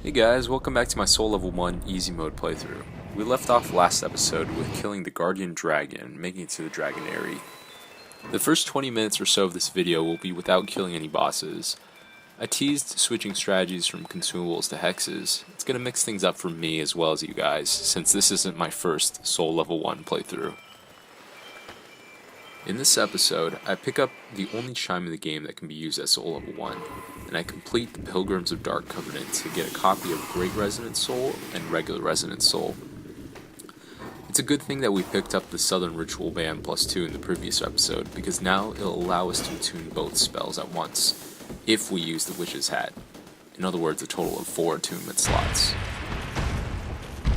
Hey guys, welcome back to my Soul Level 1 Easy Mode playthrough. We left off last episode with killing the Guardian Dragon and making it to the Dragon Eyrie. The first 20 minutes or so of this video will be without killing any bosses. I teased switching strategies from consumables to hexes. It's going to mix things up for me as well as you guys, since this isn't my first Soul Level 1 playthrough. In this episode, I pick up the only chime in the game that can be used at Soul Level 1, and I complete the Pilgrims of Dark Covenant to get a copy of Great Resonant Soul and Regular Resonant Soul. It's a good thing that we picked up the Southern Ritual Band +2 in the previous episode, because now it'll allow us to attune both spells at once, if we use the Witch's Hat. In other words, a total of 4 attunement slots.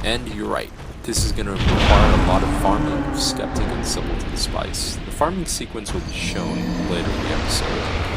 And you're right, this is going to require a lot of farming of Skeptic and Simpleton Spice. The farming sequence will be shown later in the episode.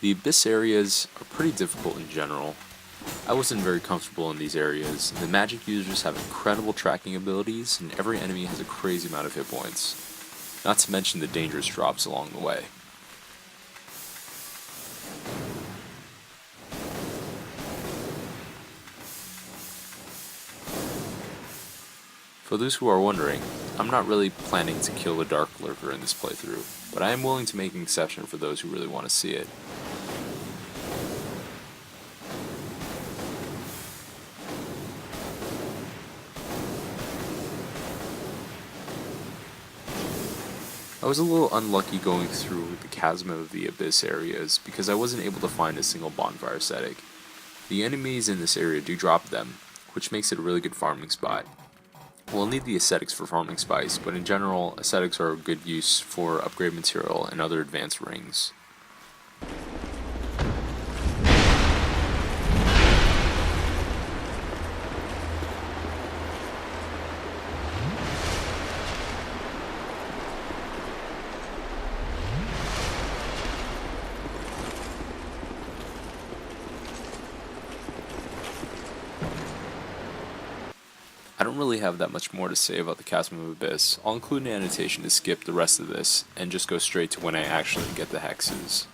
The Abyss areas are pretty difficult in general. I wasn't very comfortable in these areas. The magic users have incredible tracking abilities, and every enemy has a crazy amount of hit points. Not to mention the dangerous drops along the way. For those who are wondering, I'm not really planning to kill the Dark Lurker in this playthrough, but I am willing to make an exception for those who really want to see it. I was a little unlucky going through the Chasm of the Abyss areas because I wasn't able to find a single bonfire ascetic. The enemies in this area do drop them, which makes it a really good farming spot. We'll need the ascetics for farming spice, but in general, ascetics are a good use for upgrade material and other advanced rings. I don't really have that much more to say about the Chasm of Abyss. I'll include an annotation to skip the rest of this and just go straight to when I actually get the hexes.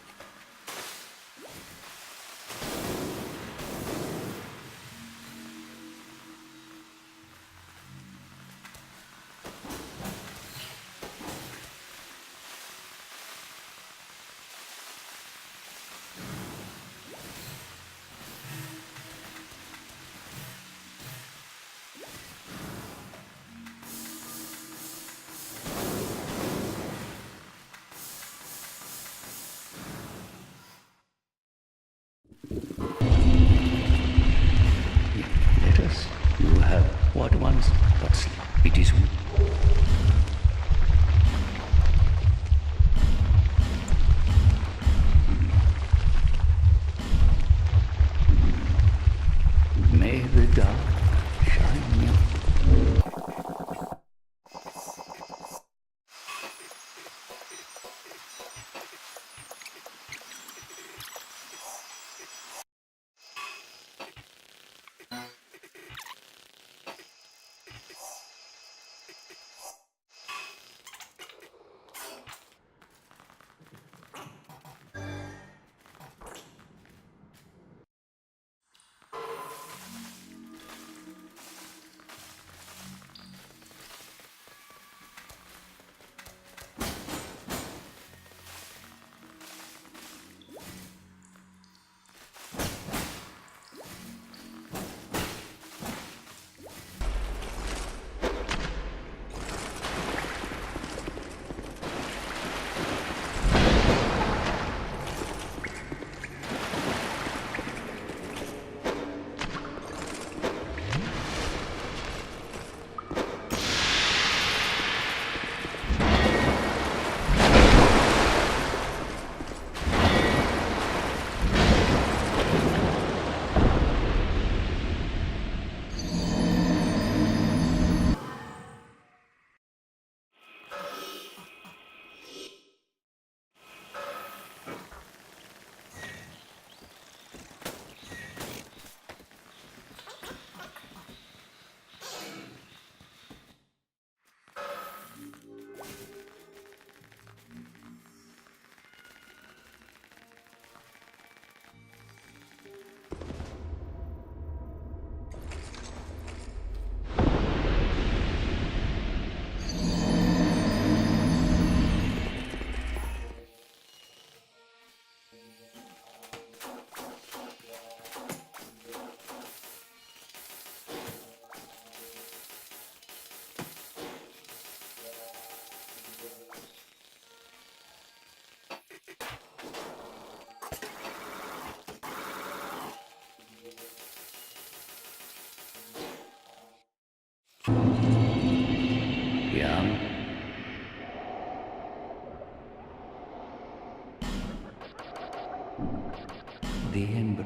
the ember.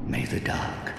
May the dark.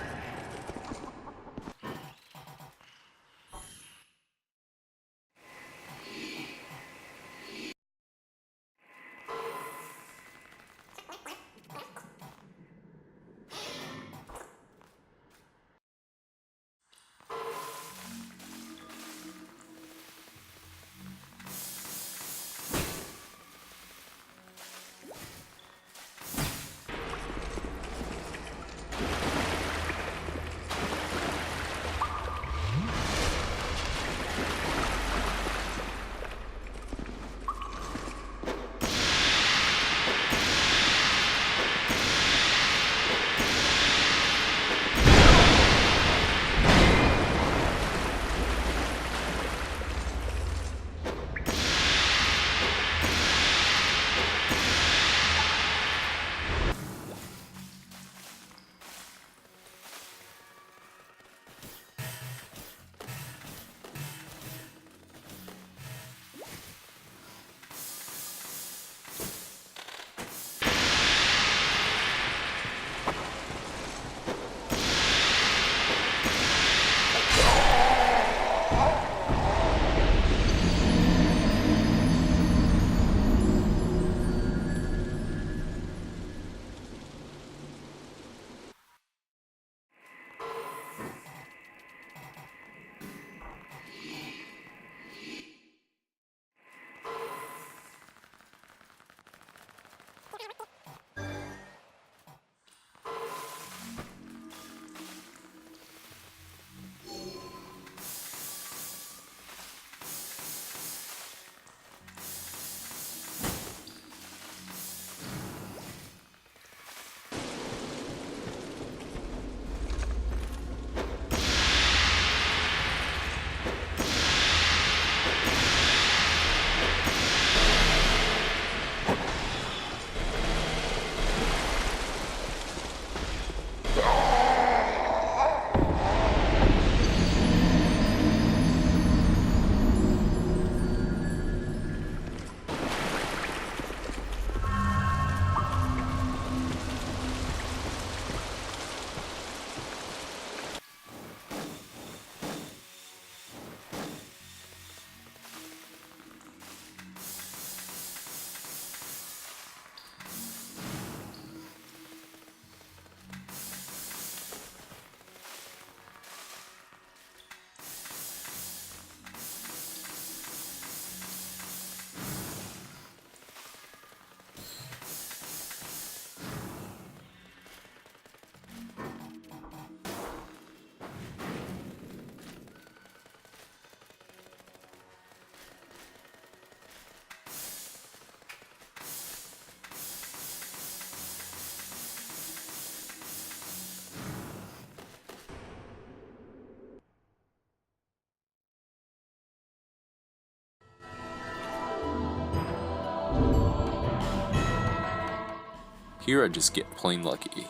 Here I just get plain lucky.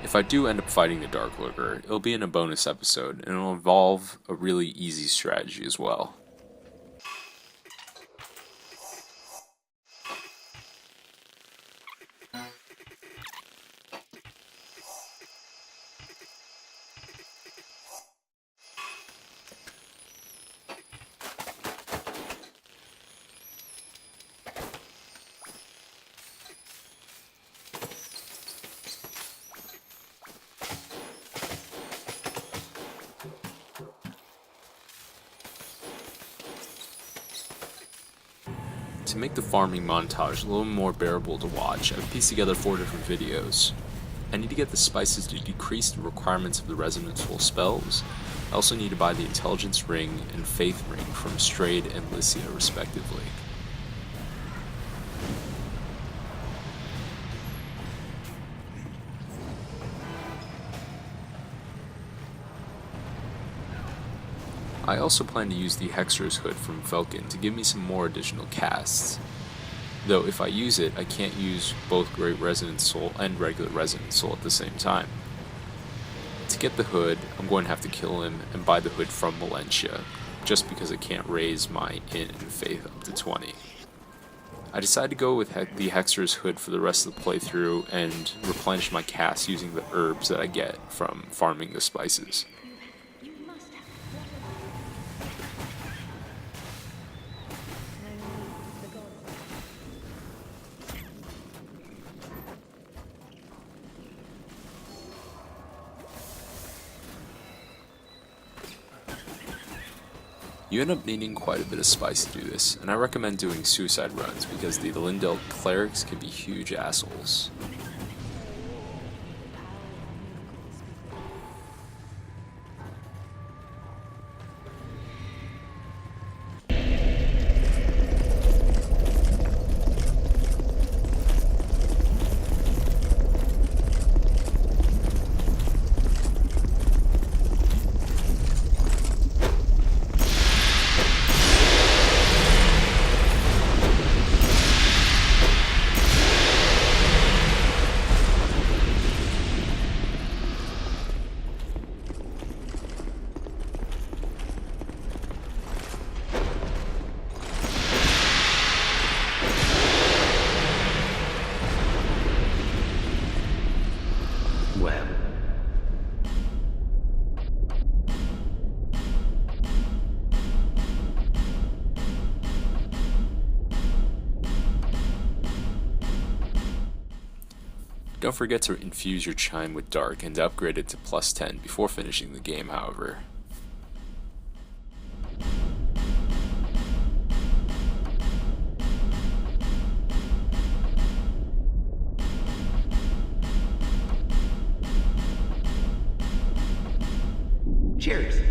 If I do end up fighting the Dark Lurker, it'll be in a bonus episode, and it'll involve a really easy strategy as well. To make the farming montage a little more bearable to watch, I've pieced together 4 different videos. I need to get the spices to decrease the requirements of the Resonant Soul spells. I also need to buy the Intelligence Ring and Faith Ring from Strayed and Lycia respectively. I also plan to use the Hexer's Hood from Felkin to give me some more additional casts. Though if I use it, I can't use both Great Resonant Soul and regular Resonant Soul at the same time. To get the hood, I'm going to have to kill him and buy the hood from Valencia, just because I can't raise my Int and Faith up to 20. I decided to go with the Hexer's Hood for the rest of the playthrough and replenish my cast using the herbs that I get from farming the spices. You end up needing quite a bit of spice to do this, and I recommend doing suicide runs because the Lindell clerics can be huge assholes. Well, Don't forget to infuse your chime with dark and upgrade it to +10 before finishing the game, however. cheers.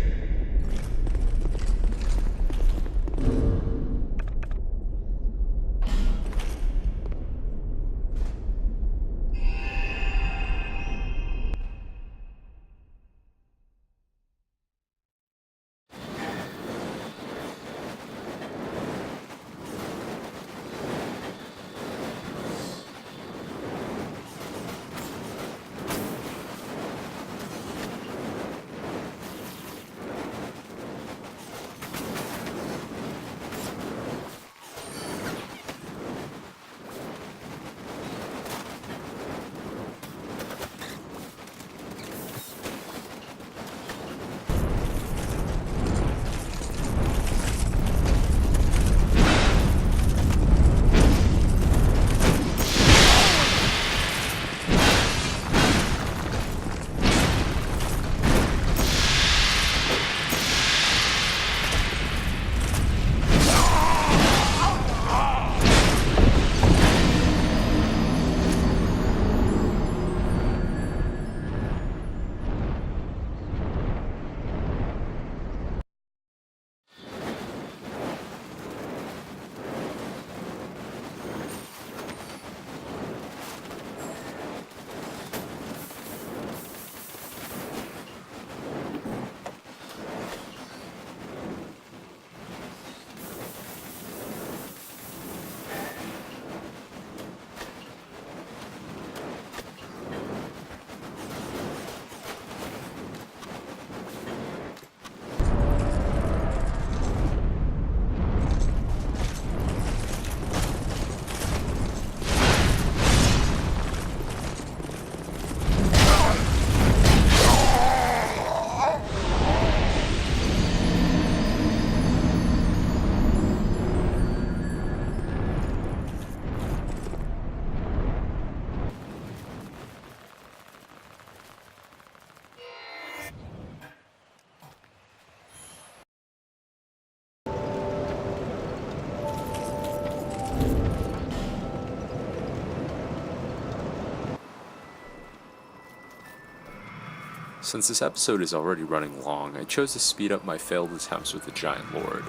Since this episode is already running long, I chose to speed up my failed attempts with the Giant Lord.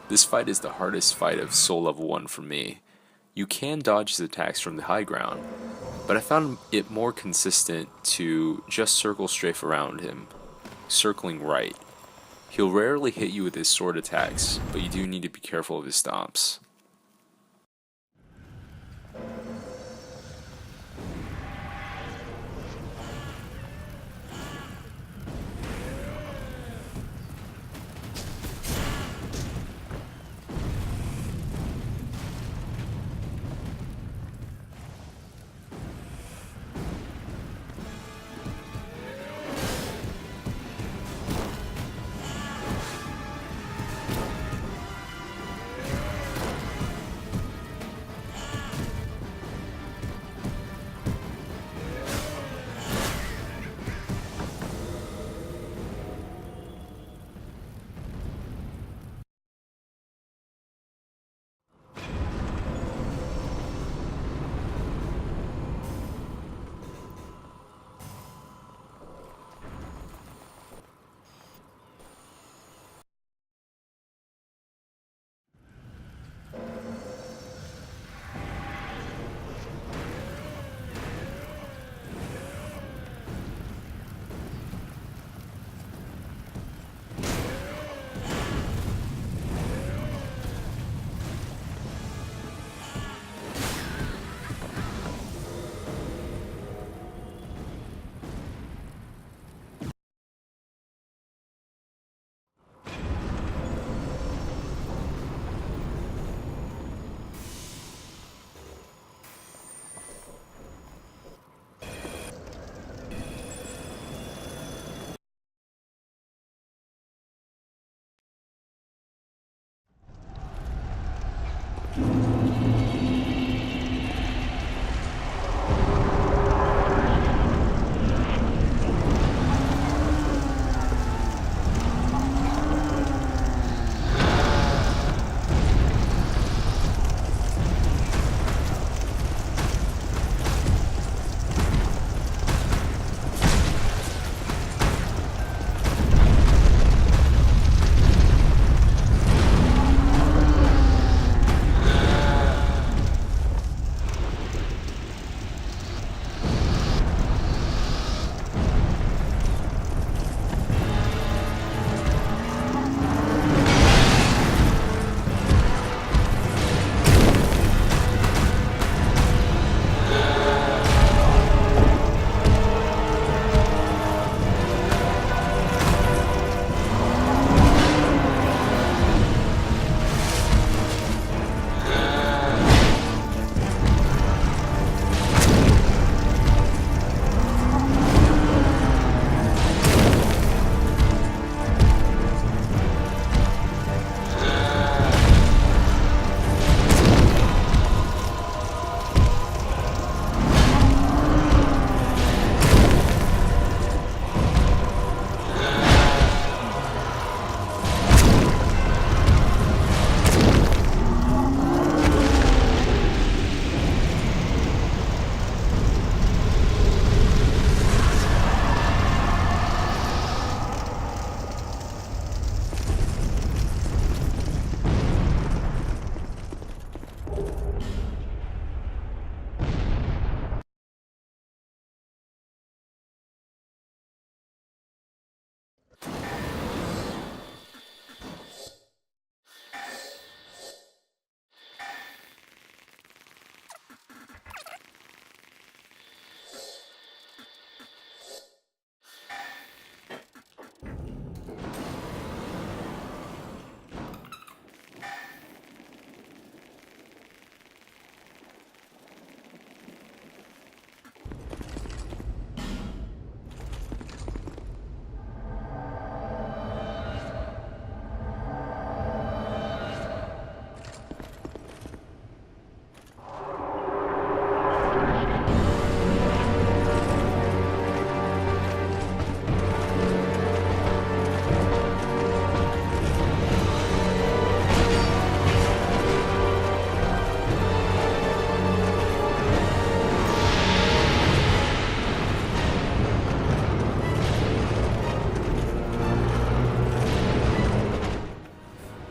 This fight is the hardest fight of Soul Level 1 for me. You can dodge his attacks from the high ground, but I found it more consistent to just circle strafe around him, circling right. He'll rarely hit you with his sword attacks, but you do need to be careful of his stomps.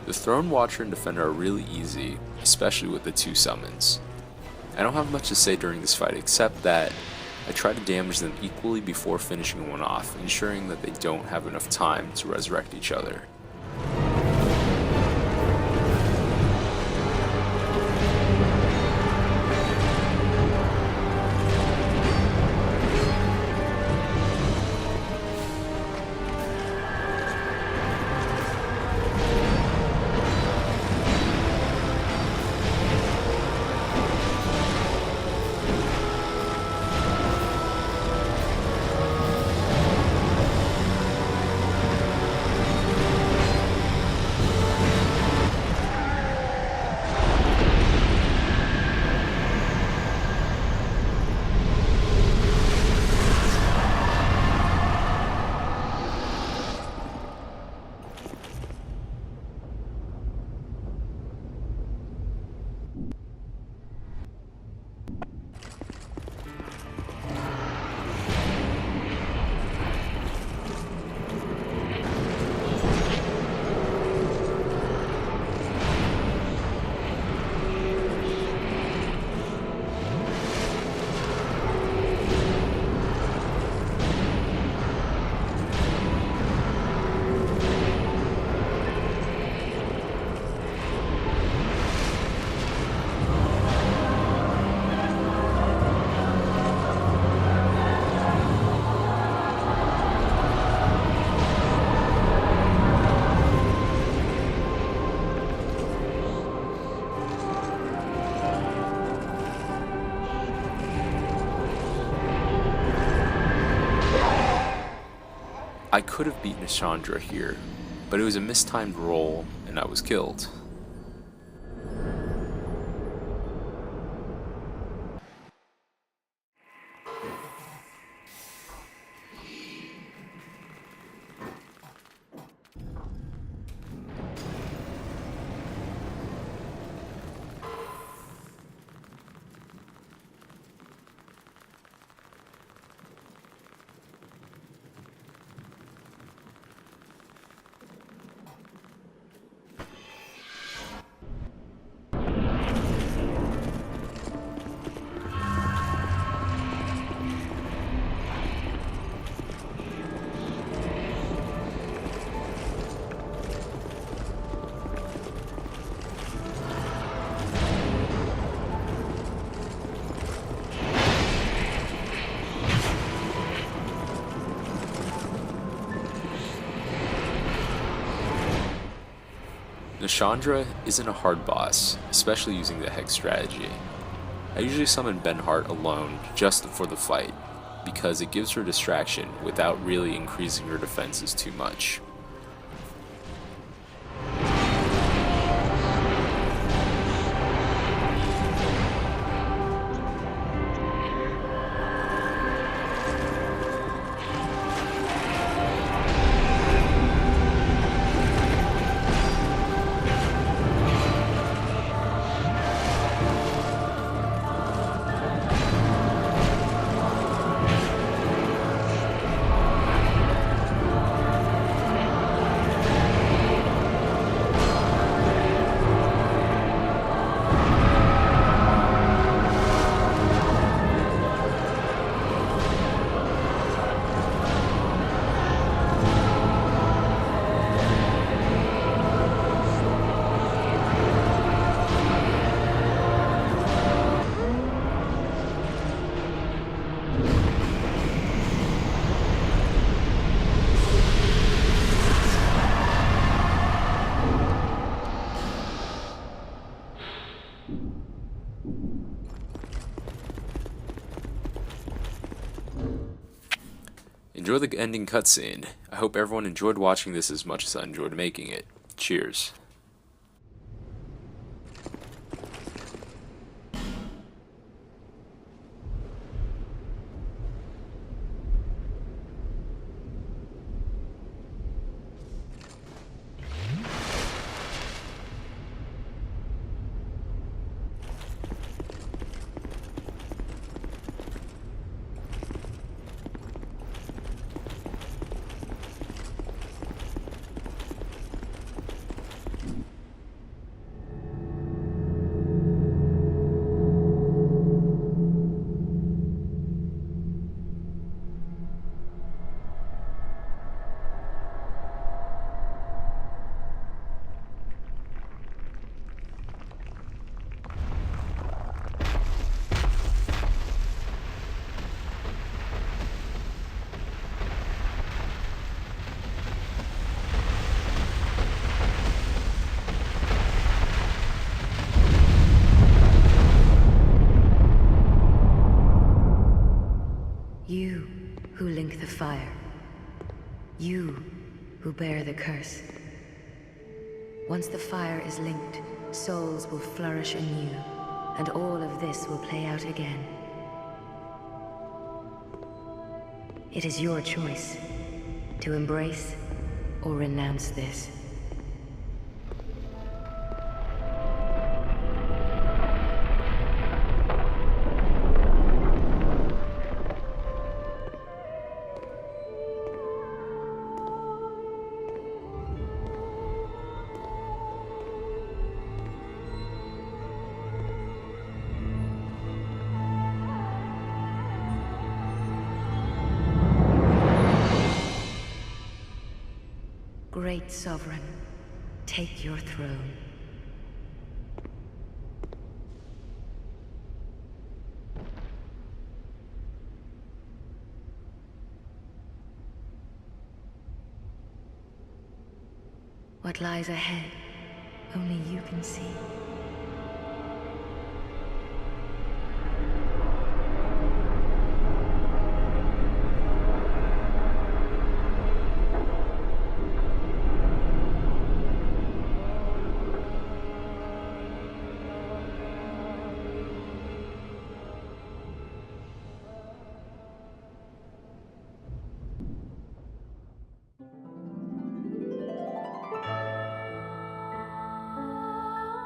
The Throne Watcher and Defender are really easy, especially with the 2 summons. I don't have much to say during this fight except that I try to damage them equally before finishing one off, ensuring that they don't have enough time to resurrect each other. I could have beaten Chandra here, but it was a mistimed roll and I was killed. Chandra isn't a hard boss, especially using the Hex strategy. I usually summon Benhart alone just for the fight, because it gives her distraction without really increasing her defenses too much. Enjoy the ending cutscene. I hope everyone enjoyed watching this as much as I enjoyed making it. Cheers. bear the curse. Once the fire is linked, souls will flourish anew, and all of this will play out again. It is your choice to embrace or renounce this. Great Sovereign, take your throne. What lies ahead, only you can see.